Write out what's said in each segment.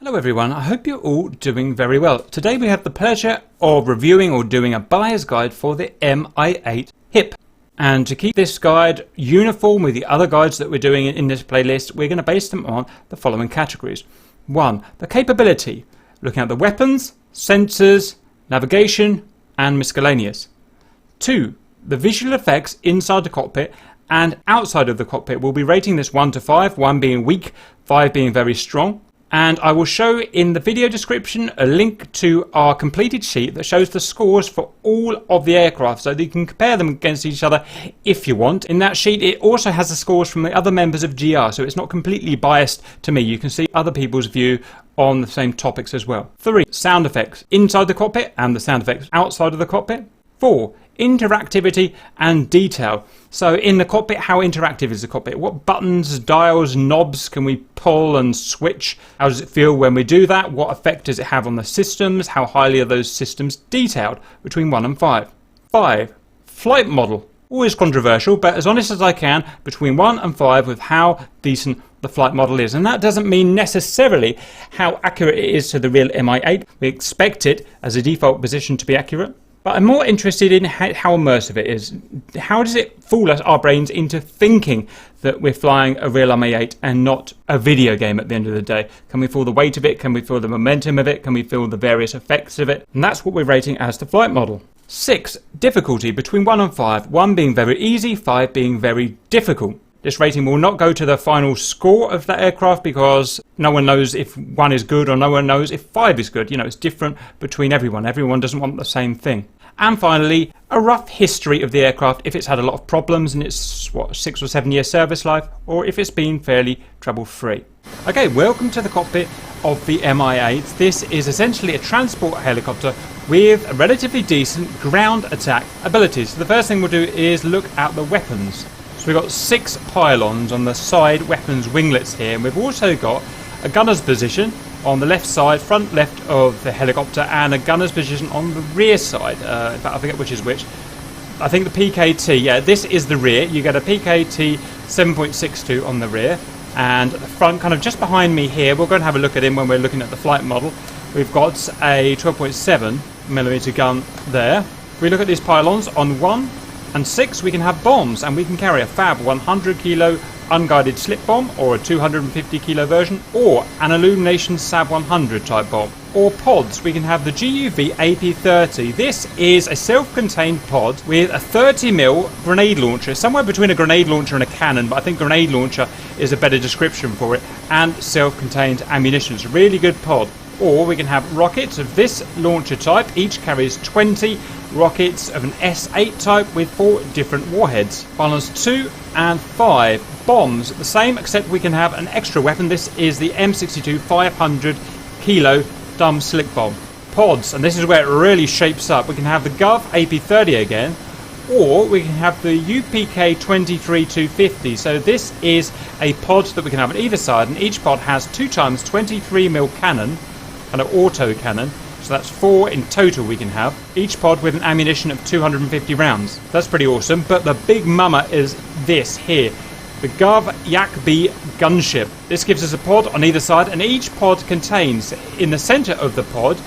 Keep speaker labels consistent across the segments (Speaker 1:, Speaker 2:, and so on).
Speaker 1: Hello everyone, I hope you're all doing very well. Today we have the pleasure of reviewing or doing a buyer's guide for the Mi-8 HIP. And to keep this guide uniform with the other guides that we're doing in this playlist, we're going to base them on the following categories. 1. The capability, looking at the weapons, sensors, navigation and miscellaneous. 2. The visual effects inside the cockpit and outside of the cockpit. We'll be rating this 1 to 5, 1 being weak, 5 being very strong. And I will show in the video description a link to our completed sheet that shows the scores for all of the aircraft so that you can compare them against each other if you want. In that sheet it also has the scores from the other members of GR, so it's not completely biased to me. You can see other people's view on the same topics as well. 3. Sound effects inside the cockpit and the sound effects outside of the cockpit. 4. Interactivity and detail. So in the cockpit, how interactive is the cockpit? What buttons, dials, knobs can we pull and switch? How does it feel when we do that? What effect does it have on the systems? How highly are those systems detailed? Between 1 and 5. 5. Flight model. Always controversial, but as honest as I can, between 1 and 5 with how decent the flight model is. And that doesn't mean necessarily how accurate it is to the real Mi-8. We expect it as a default position to be accurate. But I'm more interested in how immersive it is. How does it fool our brains into thinking that we're flying a real Mi-8 and not a video game at the end of the day? Can we feel the weight of it? Can we feel the momentum of it? Can we feel the various effects of it? And that's what we're rating as the flight model. 6. Difficulty between 1 and 5. 1 being very easy, 5 being very difficult. This rating will not go to the final score of that aircraft because no one knows if 1 is good or no one knows if 5 is good. You know, it's different between everyone. Everyone doesn't want the same thing. And finally, a rough history of the aircraft, if it's had a lot of problems in its 6 or 7 year service life, or if it's been fairly trouble-free. Okay, welcome to the cockpit of the Mi-8. This is essentially a transport helicopter with a relatively decent ground attack abilities. So the first thing we'll do is look at the weapons. So we've got 6 pylons on the side weapons winglets here, and we've also got a gunner's position on the left side, front left of the helicopter, and a gunner's position on the rear side. In fact, I forget which is which. I think the PKT, yeah, this is the rear. You get a PKT 7.62 on the rear, and at the front, kind of just behind me here, we'll go and have a look at him when we're looking at the flight model. We've got a 12.7mm gun there. If we look at these pylons, on 1 and 6 we can have bombs, and we can carry a fab 100 kilo unguided slip bomb, or a 250 kilo version, or an illumination SAB 100 type bomb. Or pods, we can have the GUV AP30. This is a self-contained pod with a 30mm grenade launcher, somewhere between a grenade launcher and a cannon, but I think grenade launcher is a better description for it, and self-contained ammunition. It's a really good pod. Or we can have rockets of this launcher type. Each carries 20 rockets of an S8 type with 4 different warheads. Pylons 2 and 5. Bombs, the same, except we can have an extra weapon. This is the M62 500 kilo dumb slick bomb. Pods, and this is where it really shapes up. We can have the Gov AP30 again, or we can have the UPK 23-250. So this is a pod that we can have on either side, and each pod has 2 times 23mm cannon, kind of auto cannon. So that's 4 in total we can have. Each pod with an ammunition of 250 rounds. That's pretty awesome. But the big mama is this here. The Gov Yak-B gunship. This gives us a pod on either side, and each pod contains, in the centre of the pod,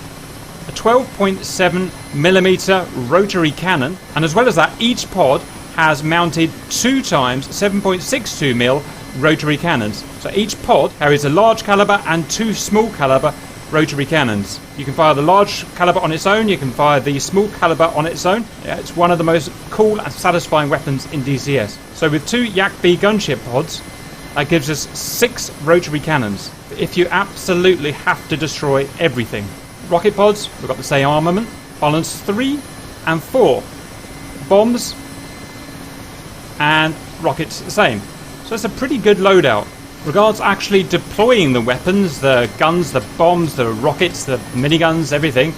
Speaker 1: a 12.7mm rotary cannon. And as well as that, each pod has mounted 2 times 7.62mm rotary cannons. So each pod carries a large caliber and 2 small caliber rotary cannons. You can fire the large caliber on its own, you can fire the small caliber on its own. Yeah, it's one of the most cool and satisfying weapons in DCS. So with 2 Yak-B gunship pods, that gives us 6 rotary cannons, if you absolutely have to destroy everything. Rocket pods, we've got the same armament. Pylons 3 and 4. Bombs and rockets the same. So it's a pretty good loadout. Regards actually deploying the weapons, the guns, the bombs, the rockets, the miniguns, everything.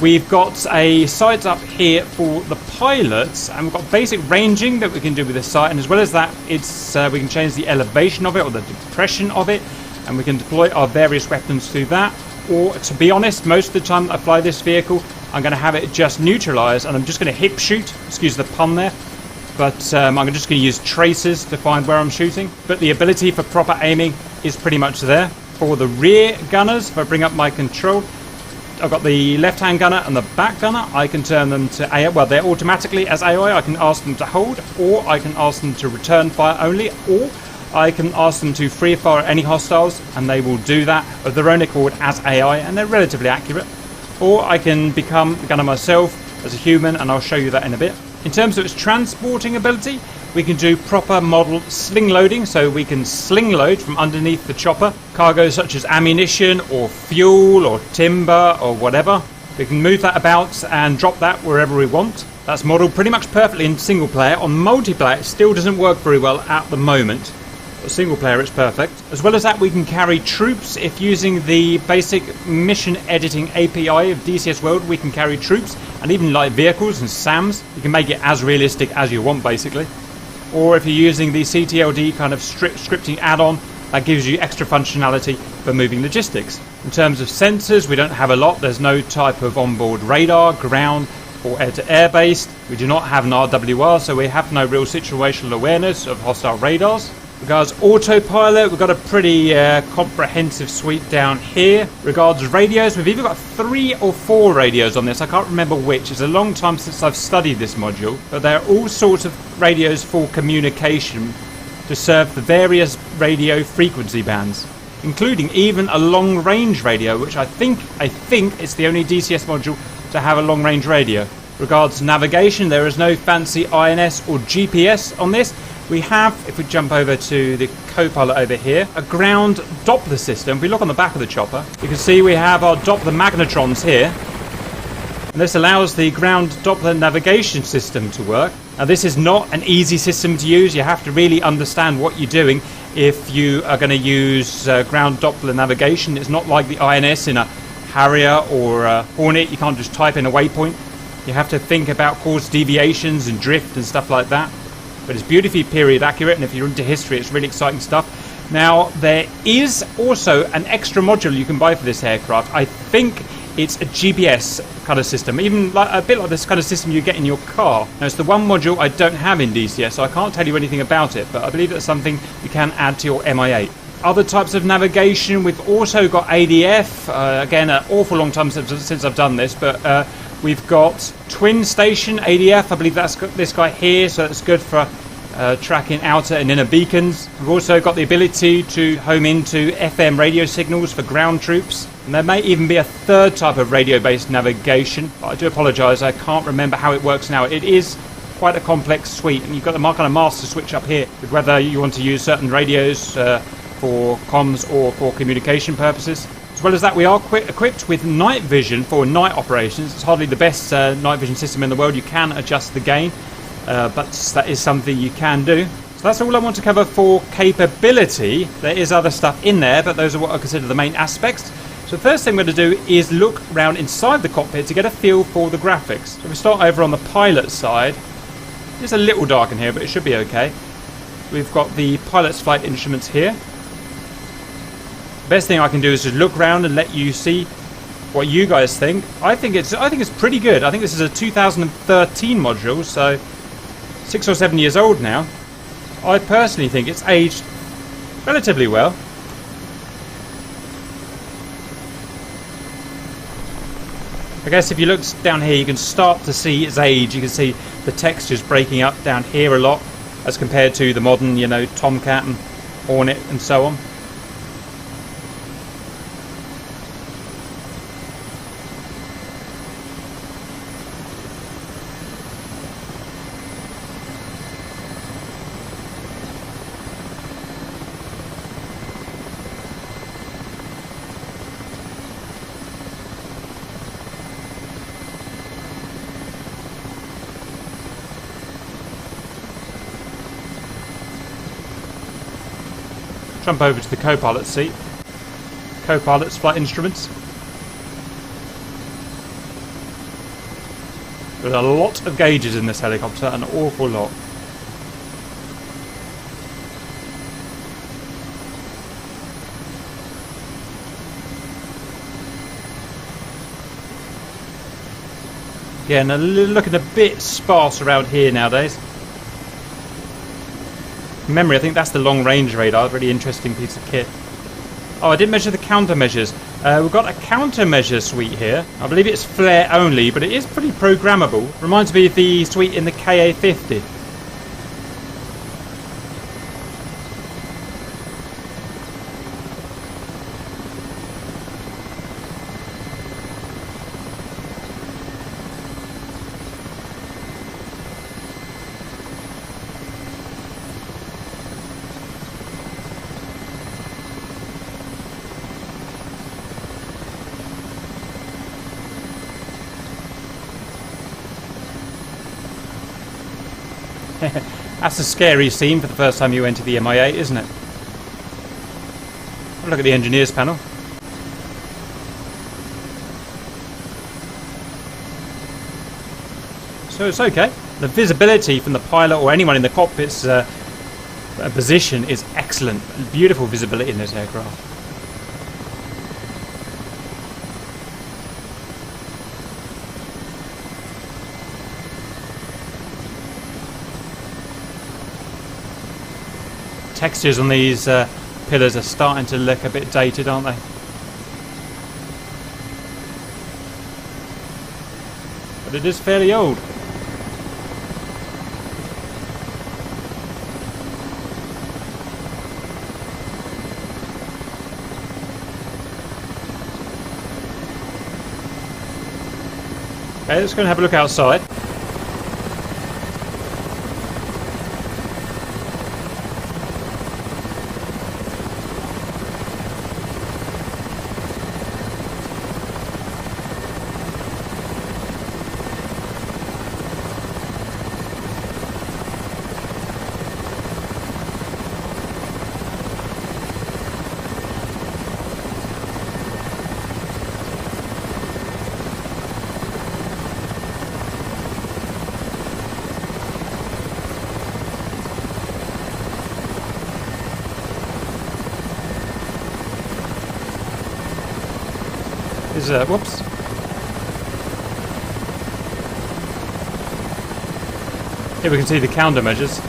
Speaker 1: We've got a sight up here for the pilots, and we've got basic ranging that we can do with this sight, and as well as that, it's we can change the elevation of it or the depression of it, and we can deploy our various weapons through that. Or, to be honest, most of the time I fly this vehicle, I'm going to have it just neutralised, and I'm just going to hip shoot, excuse the pun there. But I'm just going to use tracers to find where I'm shooting. But the ability for proper aiming is pretty much there. For the rear gunners, if I bring up my control, I've got the left-hand gunner and the back gunner. I can turn them to AI. Well, they're automatically as AI. I can ask them to hold, or I can ask them to return fire only, or I can ask them to free fire any hostiles, and they will do that of their own accord as AI, and they're relatively accurate. Or I can become the gunner myself as a human, and I'll show you that in a bit. In terms of its transporting ability, we can do proper model sling loading, so we can sling load from underneath the chopper cargo such as ammunition or fuel or timber or whatever. We can move that about and drop that wherever we want. That's modelled pretty much perfectly in single player. On multiplayer it still doesn't work very well at the moment. For single player it's perfect. As well as that, we can carry troops. If using the basic mission editing API of DCS World, we can carry troops and even light vehicles and SAMs. You can make it as realistic as you want basically. Or if you're using the CTLD kind of scripting add-on, that gives you extra functionality for moving logistics. In terms of sensors, we don't have a lot. There's no type of onboard radar, ground or air-to-air based. We do not have an RWR, so we have no real situational awareness of hostile radars. Regards autopilot, we've got a pretty comprehensive suite down here. Regards radios, we've either got 3 or 4 radios on this. I can't remember which. It's a long time since I've studied this module, but there are all sorts of radios for communication to serve the various radio frequency bands, including even a long-range radio, which I think it's the only DCS module to have a long-range radio. Regards navigation, there is no fancy INS or GPS on this. We have, if we jump over to the co-pilot over here, a ground Doppler system. If we look on the back of the chopper, you can see we have our Doppler magnetrons here. And this allows the ground Doppler navigation system to work. Now this is not an easy system to use. You have to really understand what you're doing if you are going to use ground Doppler navigation. It's not like the INS in a Harrier or a Hornet. You can't just type in a waypoint. You have to think about course deviations and drift and stuff like that. But it's beautifully period accurate, and if you're into history, it's really exciting stuff. Now, there is also an extra module you can buy for this aircraft. I think it's a GPS kind of system, even like a bit like this kind of system you get in your car. Now, it's the one module I don't have in DCS, so I can't tell you anything about it, but I believe that's something you can add to your Mi-8. Other types of navigation, we've also got ADF. Again, an awful long time since I've done this, but we've got twin station ADF. I believe that's got this guy here, so that's good for tracking outer and inner beacons. We've also got the ability to home into FM radio signals for ground troops. And there may even be a third type of radio-based navigation. But I do apologise, I can't remember how it works now. It is quite a complex suite, and you've got the kind of master switch up here with whether you want to use certain radios for comms or for communication purposes. As well as that, we are equipped with night vision for night operations. It's hardly the best night vision system in the world. You can adjust the gain, but that is something you can do. So that's all I want to cover for capability. There is other stuff in there, but those are what I consider the main aspects. So the first thing I'm going to do is look around inside the cockpit to get a feel for the graphics. So if we start over on the pilot side, it's a little dark in here, but it should be okay. We've got the pilot's flight instruments here. Best thing I can do is just look around and let you see what you guys think. I think it's pretty good. I think this is a 2013 module, so 6 or 7 years old now. I personally think it's aged relatively well. I guess if you look down here, you can start to see its age. You can see the textures breaking up down here a lot as compared to the modern, you know, Tomcat and Hornet and so on. Jump over to the co-pilot seat. Co-pilot's flight instruments. There's a lot of gauges in this helicopter, an awful lot. Yeah, and looking a bit sparse around here nowadays. Memory, I think that's the long-range radar. Really interesting piece of kit. Oh, I didn't measure the countermeasures. We've got a countermeasure suite here. I believe it's flare only, but it is pretty programmable. Reminds me of the suite in the KA50. That's a scary scene for the first time you enter the Mi-8, isn't it? Look at the engineers panel. So it's okay. The visibility from the pilot or anyone in the cockpit's position is excellent. Beautiful visibility in this aircraft. Textures on these pillars are starting to look a bit dated, aren't they? But it is fairly old. Okay, let's go and have a look outside. Whoops. Here we can see the countermeasures.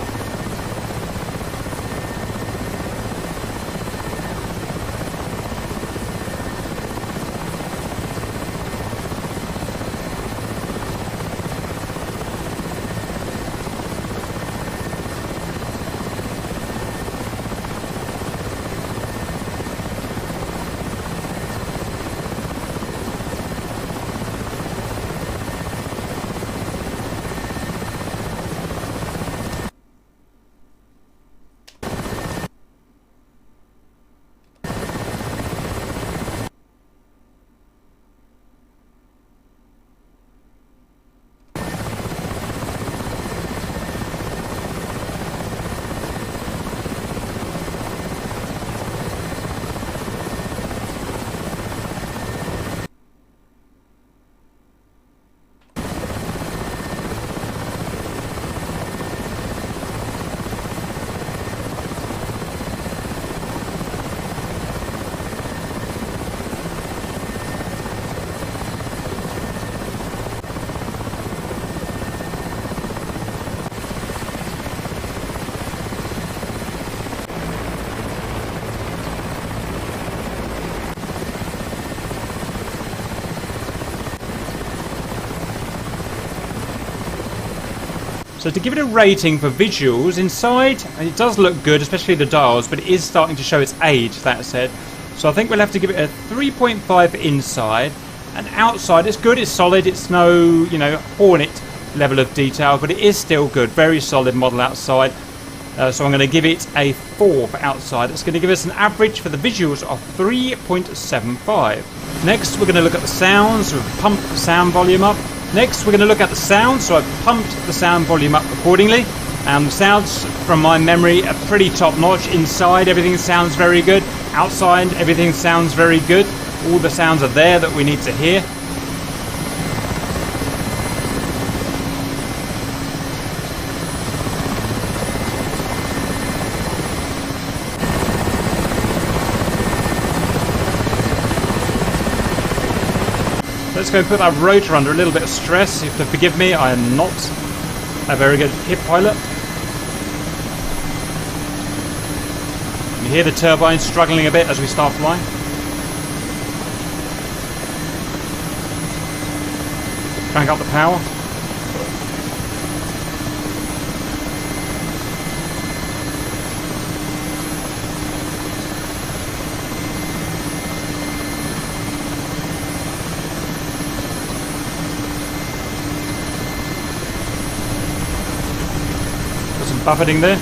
Speaker 1: So to give it a rating for visuals, inside it does look good, especially the dials, but it is starting to show its age, that said. So I think we'll have to give it a 3.5 for inside, and outside it's good, it's solid, it's no, Hornet level of detail, but it is still good, very solid model outside. So I'm going to give it a 4 for outside. It's going to give us an average for the visuals of 3.75. Next we're going to look at the sounds, so we've pumped the sound volume up. Next we're going to look at the sound, so I've pumped the sound volume up accordingly. And the sounds from my memory are pretty top notch. Inside everything sounds very good. Outside everything sounds very good. All the sounds are there that we need to hear. Let's go and put that rotor under a little bit of stress. You have to forgive me, I am not a very good hip pilot. You hear the turbine struggling a bit as we start flying. Crank up the power. Got some buffeting there.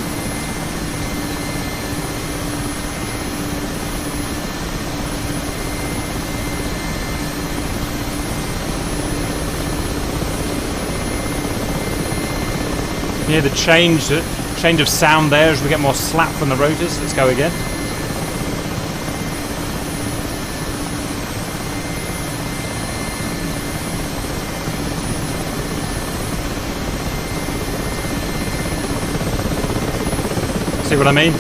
Speaker 1: Hear the change of sound there as we get more slap from the rotors. Let's go again. See what I mean?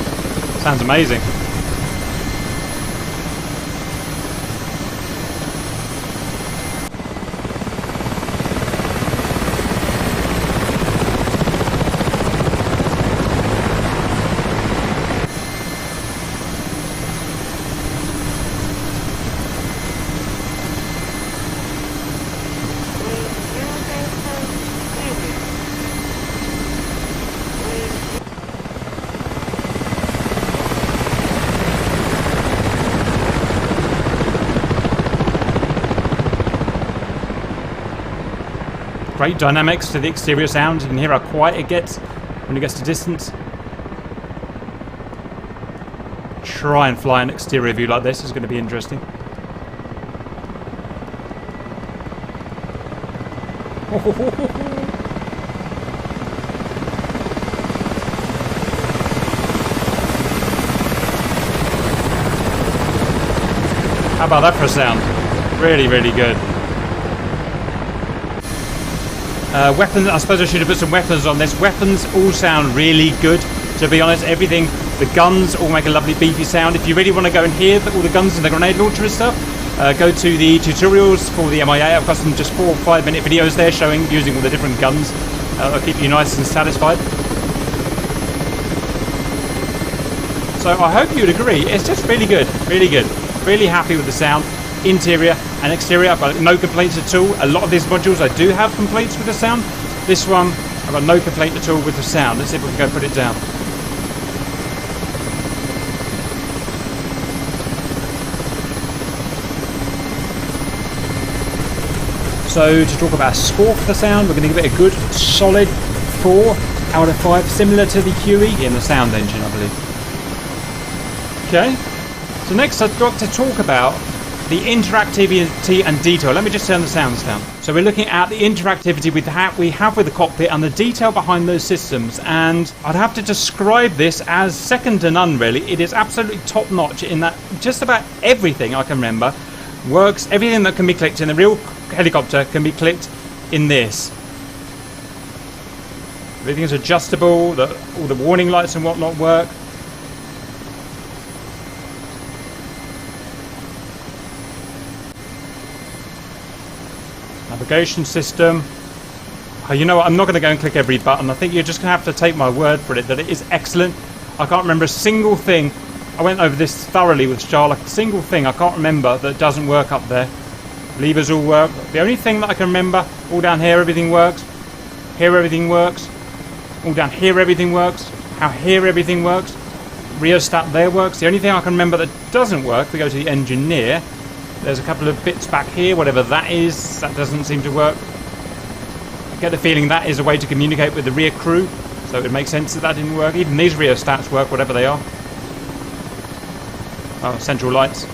Speaker 1: Sounds amazing. Great dynamics to the exterior sound. You can hear how quiet it gets when it gets to distance. Try and fly an exterior view like this. It's going to be interesting. How about that for a sound? Really, really good. Weapons, I suppose I should have put some weapons on this. Weapons all sound really good, to be honest. Everything, the guns all make a lovely beefy sound. If you really want to go and hear all the guns and the grenade launcher and stuff, go to the tutorials for the Mi-8. I've got some just 4 or 5 minute videos there showing using all the different guns. That'll keep you nice and satisfied. So I hope you'd agree, it's just really good, really good. Really happy with the sound. Interior and exterior, I've got no complaints at all. A lot of these modules I do have complaints with the sound. This one, I've got no complaint at all with the sound. Let's see if we can go put it down. So to talk about a score for the sound, we're going to give it a good solid 4 out of 5, similar to the QE in the sound engine, I believe. Okay, so next I've got to talk about the interactivity and detail. Let me just turn the sounds down. So we're looking at the interactivity we have with the cockpit and the detail behind those systems, and I'd have to describe this as second to none, really. It is absolutely top notch in that just about everything I can remember works. Everything that can be clicked in the real helicopter can be clicked in this. Everything is adjustable, all the warning lights and whatnot work. Navigation system. Oh, you know what? I'm not going to go and click every button. I think you're just going to have to take my word for it that it is excellent. I can't remember a single thing. I went over this thoroughly with Charlotte. A single thing I can't remember that doesn't work up there. Levers all work. The only thing that I can remember, all down here everything works. Here everything works. All down here everything works. How here everything works. Rheostat there works. The only thing I can remember that doesn't work, we go to the engineer. There's a couple of bits back here, whatever that is, that doesn't seem to work. I get the feeling that is a way to communicate with the rear crew, so it would make sense that that didn't work. Even these rheostats work, whatever they are. Oh, central lights.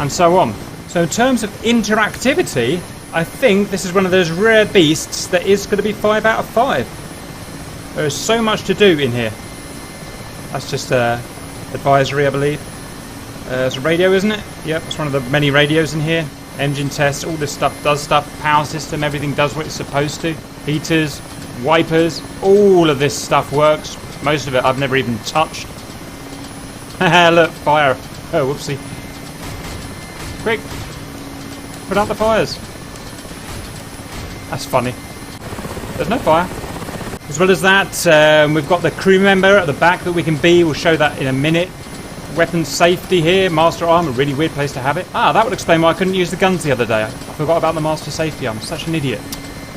Speaker 1: And so on. So in terms of interactivity, I think this is one of those rare beasts that is going to be 5 out of 5. There is so much to do in here. That's just advisory, I believe. It's a radio, isn't it? Yep, it's one of the many radios in here. Engine tests, all this stuff does stuff. Power system, everything does what it's supposed to. Heaters, wipers, all of this stuff works. Most of it I've never even touched. Haha, look, fire. Oh, whoopsie. Quick, put out the fires. That's funny. There's no fire. As well as that, we've got the crew member at the back that we can be. We'll show that in a minute. Weapons safety here, master arm, a really weird place to have it. Ah, that would explain why I couldn't use the guns the other day. I forgot about the master safety arm. Such an idiot.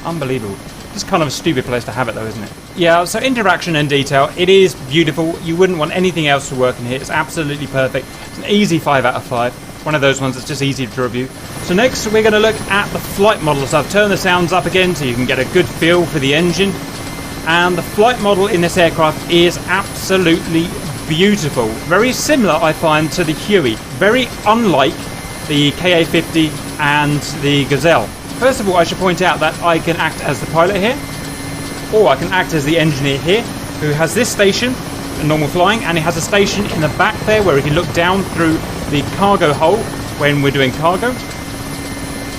Speaker 1: Unbelievable. Just kind of a stupid place to have it though, isn't it? Yeah, so interaction and detail, it is beautiful. You wouldn't want anything else to work in here. It's absolutely perfect. It's an easy 5 out of 5. One of those ones that's just easy to review. So next we're going to look at the flight model. So I've turned the sounds up again so you can get a good feel for the engine. And the flight model in this aircraft is absolutely beautiful. Very similar, I find, to the Huey. Very unlike the KA-50 and the Gazelle. First of all, I should point out that I can act as the pilot here, or I can act as the engineer here, who has this station, a normal flying, and it has a station in the back there where we can look down through the cargo hole when we're doing cargo.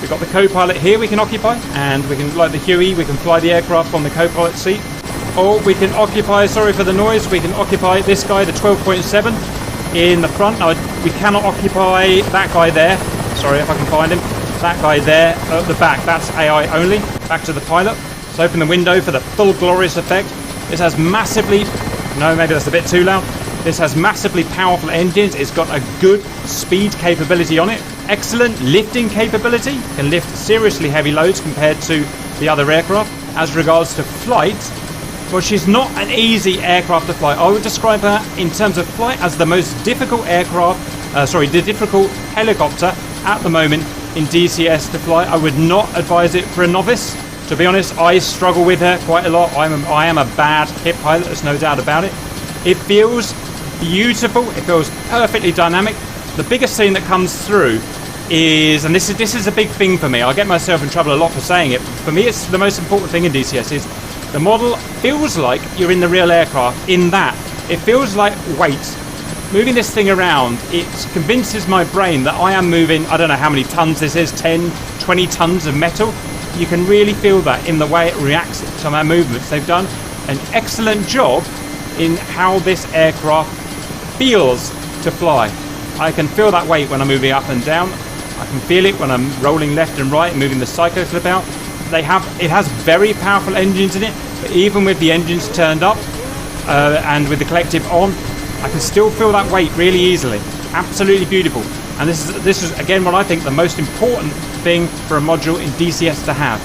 Speaker 1: We've got the co-pilot here we can occupy, and we can, like the Huey, we can fly the aircraft on the co-pilot seat. Or we can occupy, sorry for the noise, we can occupy this guy, the 12.7, in the front. Now, we cannot occupy that guy there. Sorry if I can find him. That guy there at the back, that's AI only. Back to the pilot. Let's open the window for the full glorious effect. This has massively, no, maybe that's a bit too loud. This has massively powerful engines. It's got a good speed capability on it. Excellent lifting capability. Can lift seriously heavy loads compared to the other aircraft. As regards to flight, well, she's not an easy aircraft to fly. I would describe her in terms of flight as the most difficult aircraft, the difficult helicopter at the moment in DCS to fly. I would not advise it for a novice. To be honest, I struggle with her quite a lot. I am a bad hip pilot, there's no doubt about it. It feels beautiful. It feels perfectly dynamic. The biggest thing that comes through is, and this is a big thing for me, I get myself in trouble a lot for saying it. For me, it's the most important thing in DCS is the model feels like you're in the real aircraft, in that it feels like weight. Moving this thing around, it convinces my brain that I am moving, I don't know how many tons this is, 10, 20 tons of metal. You can really feel that in the way it reacts to my movements. They've done an excellent job in how this aircraft feels to fly. I can feel that weight when I'm moving up and down. I can feel it when I'm rolling left and right, moving the psycho flip out. It has very powerful engines in it, but even with the engines turned up and with the collective on, I can still feel that weight really easily. Absolutely beautiful. And this is again what I think the most important thing for a module in DCS to have.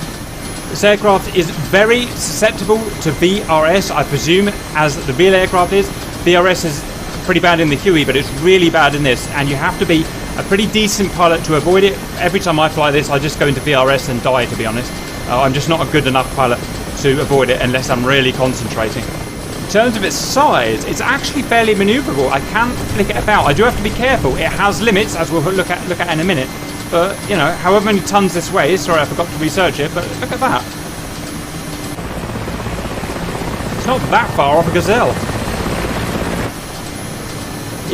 Speaker 1: This aircraft is very susceptible to VRS, I presume, as the real aircraft is. VRS is pretty bad in the Huey, but it's really bad in this, and you have to be a pretty decent pilot to avoid it. Every time I fly this, I just go into VRS and die, to be honest. I'm just not a good enough pilot to avoid it unless I'm really concentrating. In terms of its size, it's actually fairly manoeuvrable. I can flick it about. I do have to be careful. It has limits, as we'll look at in a minute. But, you know, however many tons this weighs, sorry I forgot to research it, but look at that. It's not that far off a Gazelle.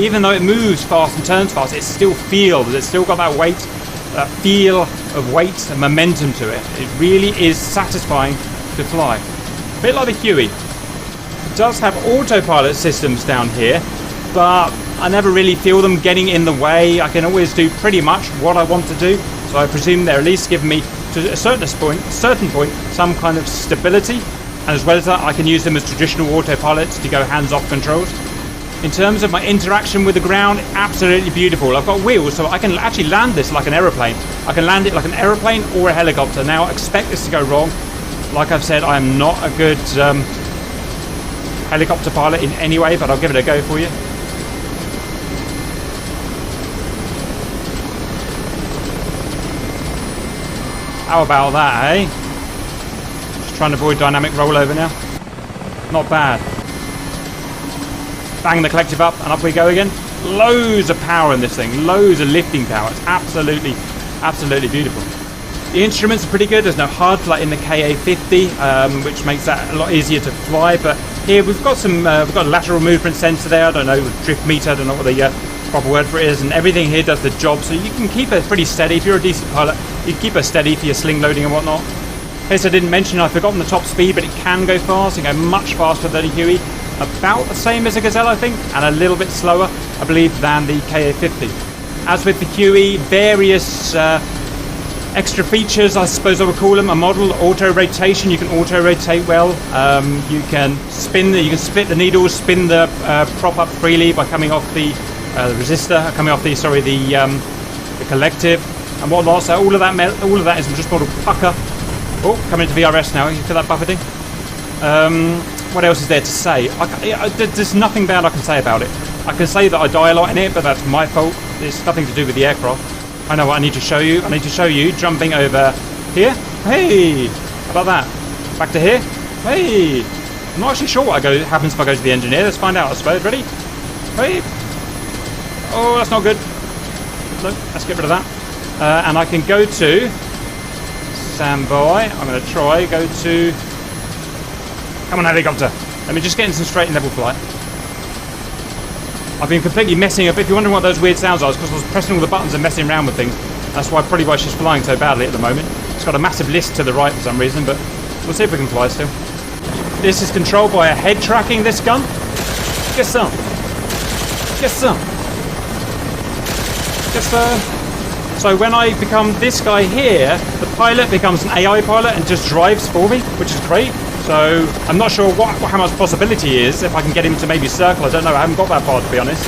Speaker 1: Even though it moves fast and turns fast, it still feels, it's still got that weight, that feel of weight and momentum to it. It really is satisfying to fly. A bit like the Huey. It does have autopilot systems down here, but I never really feel them getting in the way. I can always do pretty much what I want to do, so I presume they're at least giving me, to a certain point, some kind of stability. And as well as that, I can use them as traditional autopilots to go hands-off controls. In terms of my interaction with the ground, absolutely beautiful. I've got wheels, so I can actually land this like an aeroplane. I can land it like an aeroplane or a helicopter. Now, I expect this to go wrong. Like I've said, I am not a good helicopter pilot in any way, but I'll give it a go for you. How about that, eh? Just trying to avoid dynamic rollover now. Not bad. Bang the collective up and up we go again. Loads of power in this thing. Loads of lifting power. It's absolutely beautiful. The instruments are pretty good. There's no HUD like in the KA-50, which makes that a lot easier to fly. But here we've got we've got a lateral movement sensor there. I don't know, drift meter. I don't know what the proper word for it is. And everything here does the job. So you can keep it pretty steady. If you're a decent pilot, you can keep it steady for your sling loading and whatnot. In case I didn't mention, I've forgotten the top speed, but it can go fast. It can go much faster than a Huey. About the same as a Gazelle, I think, and a little bit slower, I believe, than the KA-50. As with the Huey, various Extra features, I suppose I would call them. A model, auto rotation. You can auto rotate well. You can split the needles, spin the prop up freely by coming off the resistor, coming off the collective and whatnot. So all of that is just model pucker. Oh, coming into VRS now. You feel that buffeting? What else is there to say? There's nothing bad I can say about it. I can say that I die a lot in it, but that's my fault. It's nothing to do with the aircraft. I know what I need to show you. I need to show you jumping over here. Hey! How about that? Back to here. Hey! I'm not actually sure what happens if I go to the engineer. Let's find out, I suppose. Ready? Hey! Oh, that's not good. No, let's get rid of that. And I can go to... Stand by. I'm going to try. Go to... Come on, helicopter. Let me just get into some straight and level flight. I've been completely messing up. If you're wondering what those weird sounds are, it's because I was pressing all the buttons and messing around with things. That's probably why she's flying so badly at the moment. It's got a massive list to the right for some reason, but we'll see if we can fly still. This is controlled by a head tracking, this gun. Yes, sir. Yes, sir. Yes, sir. So when I become this guy here, the pilot becomes an AI pilot and just drives for me, which is great. So I'm not sure how much possibility is if I can get him to maybe circle. I don't know. I haven't got that far, to be honest.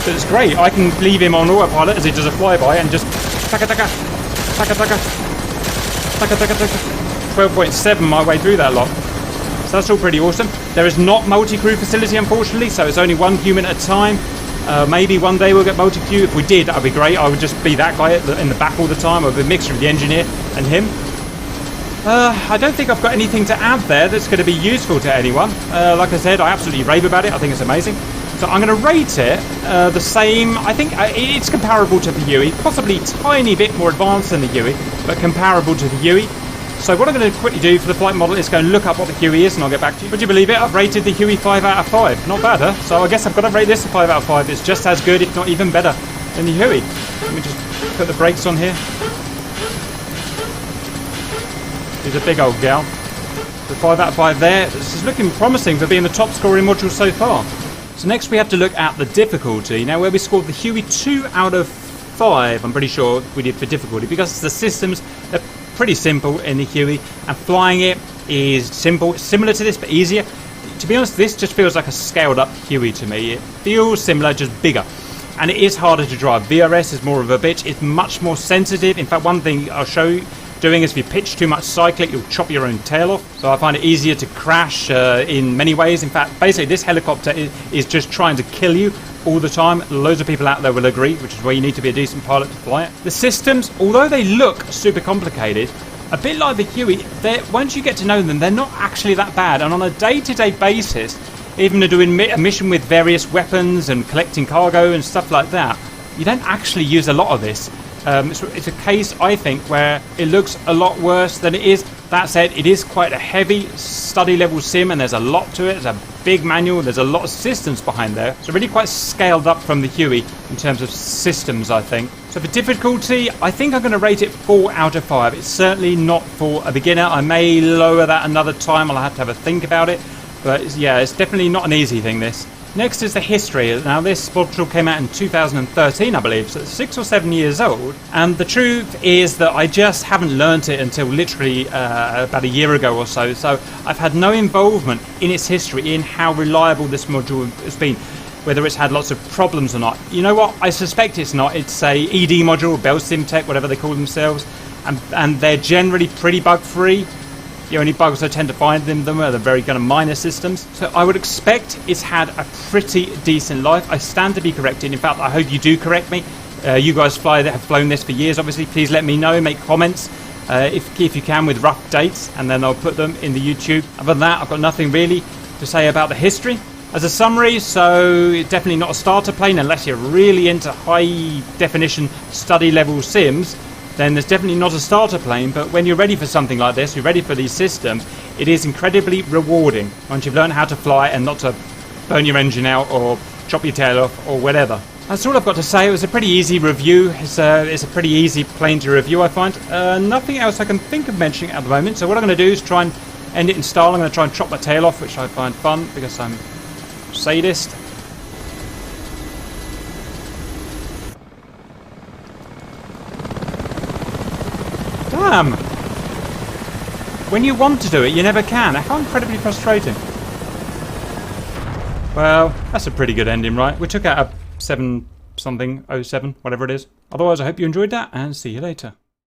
Speaker 1: But it's great. I can leave him on autopilot as he does a flyby and just taka taka taka taka taka taka taka. 12.7 my way through that lot. So that's all pretty awesome. There is not multi-crew facility, unfortunately, so it's only one human at a time. Maybe one day we'll get multi-crew. If we did, that would be great. I would just be that guy in the back all the time. I would be a mixture of the engineer and him. I don't think I've got anything to add there that's going to be useful to anyone. Like I said, I absolutely rave about it. I think it's amazing. So I'm going to rate it the same. I think it's comparable to the Huey, possibly a tiny bit more advanced than the Huey, but comparable to the Huey. So what I'm going to quickly do for the flight model is go and look up what the Huey is, and I'll get back to you. Would you believe it? I've rated the Huey 5 out of 5. Not bad, huh? So I guess I've got to rate this a 5 out of 5. It's just as good, if not even better, than the Huey. Let me just put the brakes on here. She's a big old gal. The 5 out of 5 there. This is looking promising for being the top scoring module so far. So next we have to look at the difficulty. Now where we scored the Huey 2 out of 5, I'm pretty sure we did for difficulty, because the systems are pretty simple in the Huey, and flying it is simple, similar to this but easier. To be honest, this just feels like a scaled up Huey to me. It feels similar, just bigger. And it is harder to drive. VRS is more of a bitch. It's much more sensitive. In fact, one thing I'll show you doing is if you pitch too much cyclic, you'll chop your own tail off. So I find it easier to crash in many ways. In fact, basically this helicopter is just trying to kill you all the time. Loads of people out there will agree, which is why you need to be a decent pilot to fly it. The systems, although they look super complicated, a bit like the Huey, once you get to know them, they're not actually that bad. And on a day-to-day basis, even doing a mission with various weapons and collecting cargo and stuff like that, you don't actually use a lot of this. It's a case, I think, where it looks a lot worse than it is. That said, it is quite a heavy study level sim, and there's a lot to it. There's a big manual, there's a lot of systems behind there. So really quite scaled up from the Huey in terms of systems, I think. So for difficulty, I think I'm going to rate it 4 out of 5. It's certainly not for a beginner. I may lower that another time. I'll have to have a think about it. But yeah, it's definitely not an easy thing, this. Next is the history. Now this module came out in 2013, I believe, so it's 6 or 7 years old. And the truth is that I just haven't learnt it until literally about a year ago or so. So I've had no involvement in its history, in how reliable this module has been, whether it's had lots of problems or not. You know what? I suspect it's not. It's a ED module, Bell Simtech, whatever they call themselves, and they're generally pretty bug-free. The only bugs I tend to find in them are the very kind of minor systems. So I would expect it's had a pretty decent life. I stand to be corrected. In fact, I hope you do correct me. You guys have flown this for years, obviously. Please let me know. Make comments if you can with rough dates, and then I'll put them in the YouTube. Other than that, I've got nothing really to say about the history. As a summary, so it's definitely not a starter plane unless you're really into high definition study level sims. Then there's definitely not a starter plane, but when you're ready for something like this, you're ready for these systems, it is incredibly rewarding once you've learned how to fly and not to burn your engine out or chop your tail off or whatever. That's all I've got to say. It was a pretty easy review. It's a pretty easy plane to review, I find. Nothing else I can think of mentioning at the moment, so what I'm going to do is try and end it in style. I'm going to try and chop my tail off, which I find fun because I'm a sadist. Damn! When you want to do it, you never can. How incredibly frustrating. Well, that's a pretty good ending, right? We took out a 7 something, 07, whatever it is. Otherwise, I hope you enjoyed that, and see you later.